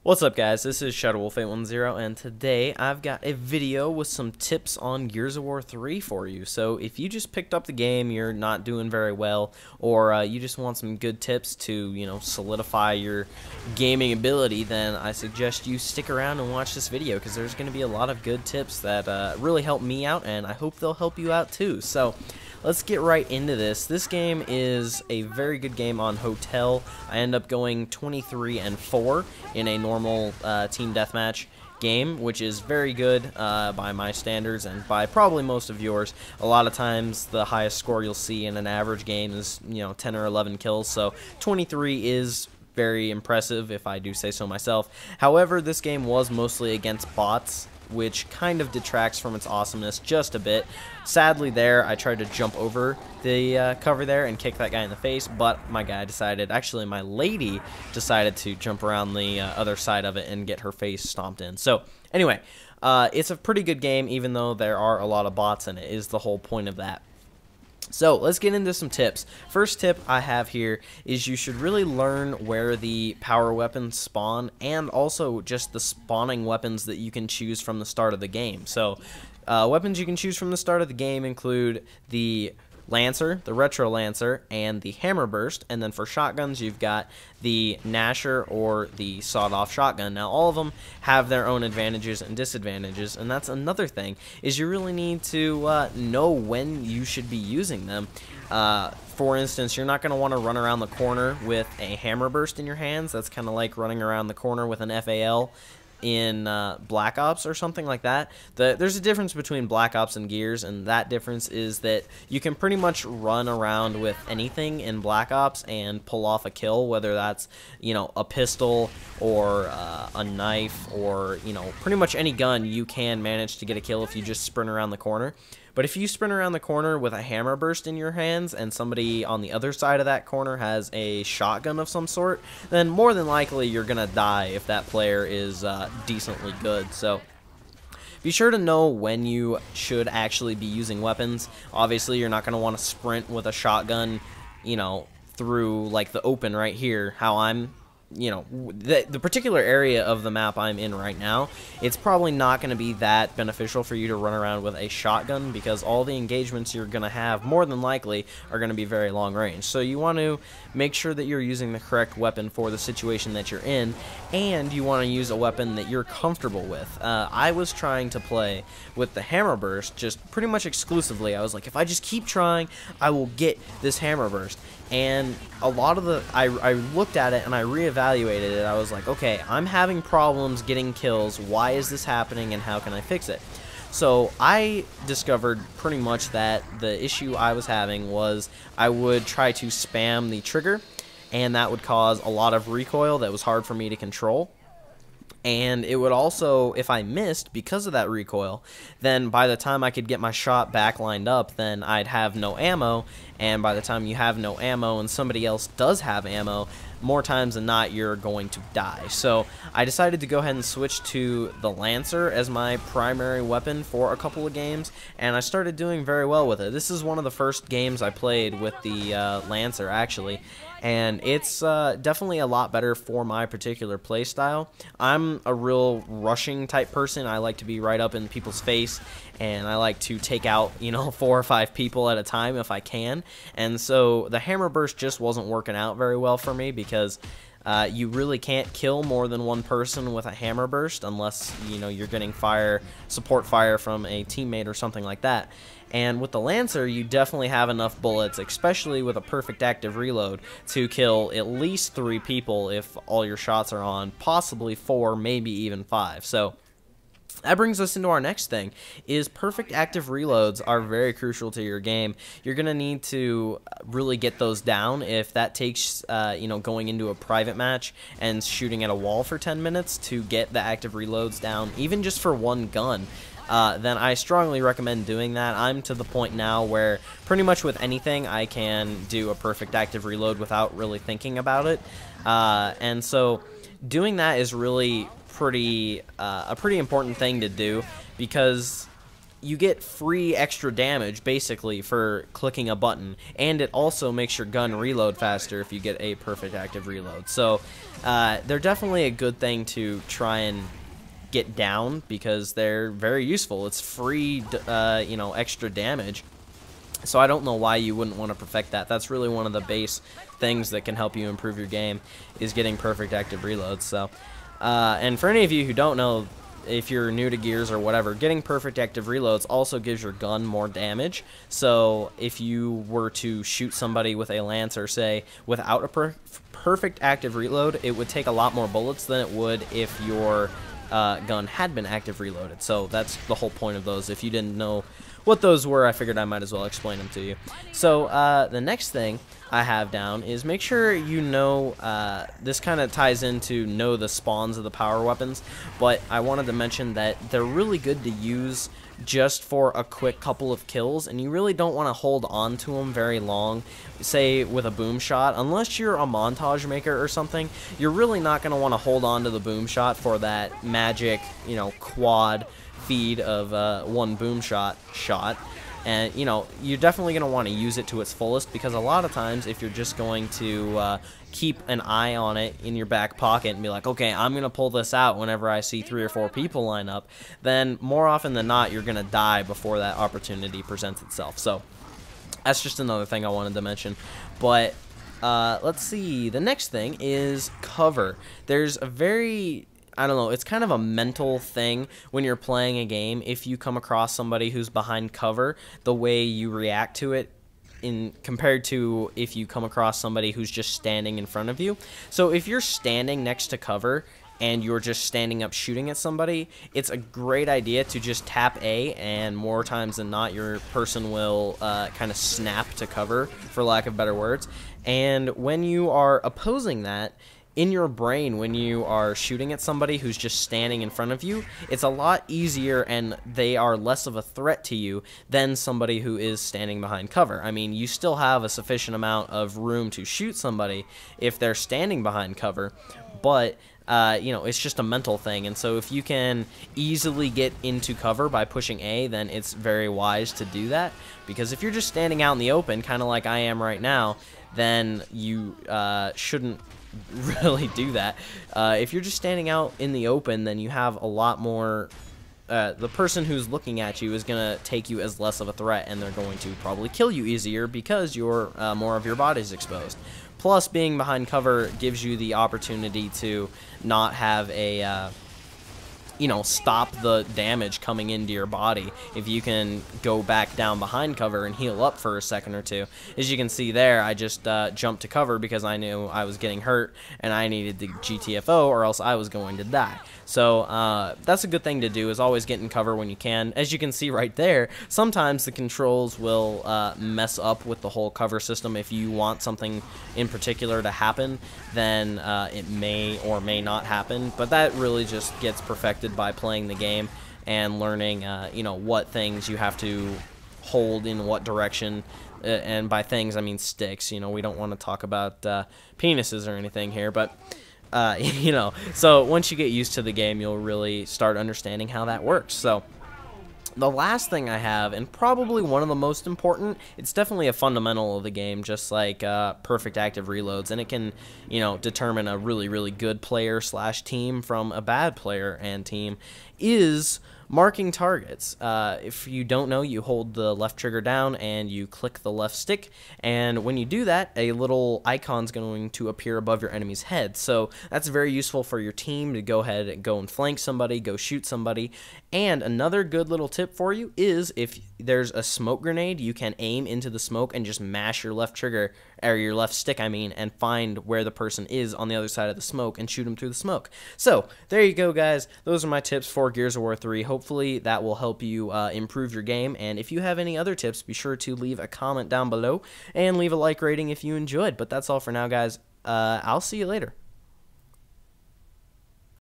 What's up, guys? This is ShadowWolf810, and today I've got a video with some tips on Gears of War 3 for you. So if you just picked up the game, you're not doing very well, or you just want some good tips to, solidify your gaming ability, then I suggest you stick around and watch this video, because there's going to be a lot of good tips that really help me out, and I hope they'll help you out too. So let's get right into this. This game is a very good game on Hotel. I end up going 23-4 in a normal team deathmatch game, which is very good by my standards and by probably most of yours. A lot of times the highest score you'll see in an average game is 10 or 11 kills, so 23 is very impressive if I do say so myself. However, this game was mostly against bots, which kind of detracts from its awesomeness just a bit. Sadly there, I tried to jump over the cover there and kick that guy in the face, but my lady decided to jump around the other side of it and get her face stomped in. So anyway, it's a pretty good game, even though there are a lot of bots in it, is the whole point of that. So let's get into some tips. First tip I have here is you should really learn where the power weapons spawn, and also just the spawning weapons that you can choose from the start of the game. So weapons you can choose from the start of the game include the Lancer, the Retro Lancer, and the Hammer Burst. And then for shotguns, you've got the Gnasher or the sawed-off shotgun. Now, all of them have their own advantages and disadvantages, and that's another thing, is you really need to know when you should be using them. For instance, you're not going to want to run around the corner with a Hammer Burst in your hands. That's kind of like running around the corner with an FAL in Black Ops or something like that. There's a difference between Black Ops and Gears, and that difference is that you can pretty much run around with anything in Black Ops and pull off a kill, whether that's a pistol or a knife or pretty much any gun. You can manage to get a kill if you just sprint around the corner. But if you sprint around the corner with a Hammer Burst in your hands and somebody on the other side of that corner has a shotgun of some sort, then more than likely you're going to die if that player is decently good. So be sure to know when you should actually be using weapons. Obviously, you're not going to want to sprint with a shotgun, through like the open right here, how I'm the particular area of the map I'm in right now. It's probably not going to be that beneficial for you to run around with a shotgun, because all the engagements you're going to have more than likely are going to be very long range. So you want to make sure that you're using the correct weapon for the situation that you're in, and you want to use a weapon that you're comfortable with. I was trying to play with the Hammer Burst just pretty much exclusively. I was like, if I just keep trying, I will get this Hammer Burst. And a lot of I looked at it and I reevaluated it. I was like, okay, I'm having problems getting kills. Why is this happening, and how can I fix it? So I discovered pretty much that the issue I was having was I would try to spam the trigger, and that would cause a lot of recoil that was hard for me to control. And it would also, if I missed because of that recoil, then by the time I could get my shot back lined up, then I'd have no ammo. And by the time you have no ammo and somebody else does have ammo, more times than not, you're going to die. So I decided to go ahead and switch to the Lancer as my primary weapon for a couple of games, and I started doing very well with it. This is one of the first games I played with the Lancer, actually, and it's definitely a lot better for my particular play style. I'm a real rushing type person. I like to be right up in people's face, and I like to take out 4 or 5 people at a time if I can. And so the Hammer Burst just wasn't working out very well for me, because you really can't kill more than one person with a Hammer Burst unless you're getting support fire from a teammate or something like that. And with the Lancer, you definitely have enough bullets, especially with a perfect active reload, to kill at least 3 people if all your shots are on, possibly 4, maybe even 5. So that brings us into our next thing, is perfect active reloads are very crucial to your game. You're going to need to really get those down. If that takes, going into a private match and shooting at a wall for 10 minutes to get the active reloads down, even just for one gun, then I strongly recommend doing that. I'm to the point now where pretty much with anything I can do a perfect active reload without really thinking about it. And so doing that is really a pretty important thing to do, because you get free extra damage basically for clicking a button, and it also makes your gun reload faster if you get a perfect active reload. So they're definitely a good thing to try and get down because they're very useful. It's free, you know, extra damage. So I don't know why you wouldn't want to perfect that. That's really one of the base things that can help you improve your game, is getting perfect active reloads. So, and for any of you who don't know, if you're new to Gears or whatever, getting perfect active reloads also gives your gun more damage. So if you were to shoot somebody with a Lancer, say, without a perfect active reload, it would take a lot more bullets than it would if your gun had been active reloaded. So that's the whole point of those. If you didn't know what those were, I figured I might as well explain them to you. So the next thing I have down is make sure you know, this kind of ties into know the spawns of the power weapons, but I wanted to mention that they're really good to use just for a quick couple of kills, and you really don't want to hold on to them very long. Say with a boom shot, unless you're a montage maker or something, you're really not going to want to hold on to the boom shot for that magic, you know, quad feed of one boom shot. And, you know, you're definitely going to want to use it to its fullest, because a lot of times if you're just going to keep an eye on it in your back pocket and be like, okay, I'm going to pull this out whenever I see 3 or 4 people line up, then more often than not, you're going to die before that opportunity presents itself. So that's just another thing I wanted to mention. But let's see. The next thing is cover. There's a very... I don't know, it's kind of a mental thing when you're playing a game. If you come across somebody who's behind cover, the way you react to it compared to if you come across somebody who's just standing in front of you. So if you're standing next to cover and you're just standing up shooting at somebody, it's a great idea to just tap A, and more times than not your person will kind of snap to cover, for lack of better words. And when you are opposing that, in your brain, when you are shooting at somebody who's just standing in front of you, it's a lot easier and they are less of a threat to you than somebody who is standing behind cover. I mean, you still have a sufficient amount of room to shoot somebody if they're standing behind cover, but you know, it's just a mental thing. And so if you can easily get into cover by pushing A, then it's very wise to do that, because if you're just standing out in the open, kind of like I am right now, then you shouldn't really do that. If you're just standing out in the open, then you have a lot more, the person who's looking at you is going to take you as less of a threat, and they're going to probably kill you easier because you're more of your body's exposed. Plus, being behind cover gives you the opportunity to not have a you know, stop the damage coming into your body if you can go back down behind cover and heal up for a second or two. As you can see there, I just jumped to cover because I knew I was getting hurt and I needed the GTFO, or else I was going to die. So that's a good thing to do, is always get in cover when you can. As you can see right there, sometimes the controls will mess up with the whole cover system. If you want something in particular to happen, then it may or may not happen, but that really just gets perfected by playing the game and learning, you know, what things you have to hold in what direction. And by things, I mean sticks. You know, we don't want to talk about penises or anything here, but you know, so once you get used to the game, you'll really start understanding how that works. So the last thing I have, and probably one of the most important, it's definitely a fundamental of the game, just like perfect active reloads, and it can, you know, determine a really, really good player slash team from a bad player and team, is marking targets. If you don't know, you hold the left trigger down and you click the left stick, and when you do that, a little icon's going to appear above your enemy's head. So that's very useful for your team to go ahead and go and flank somebody, go shoot somebody. And another good little tip for you is, if there's a smoke grenade, you can aim into the smoke and just mash your left trigger, or your left stick, I mean, and find where the person is on the other side of the smoke and shoot them through the smoke. So there you go, guys. Those are my tips for Gears of War 3. Hopefully that will help you improve your game, and if you have any other tips, be sure to leave a comment down below and leave a like rating if you enjoyed. But that's all for now, guys. I'll see you later.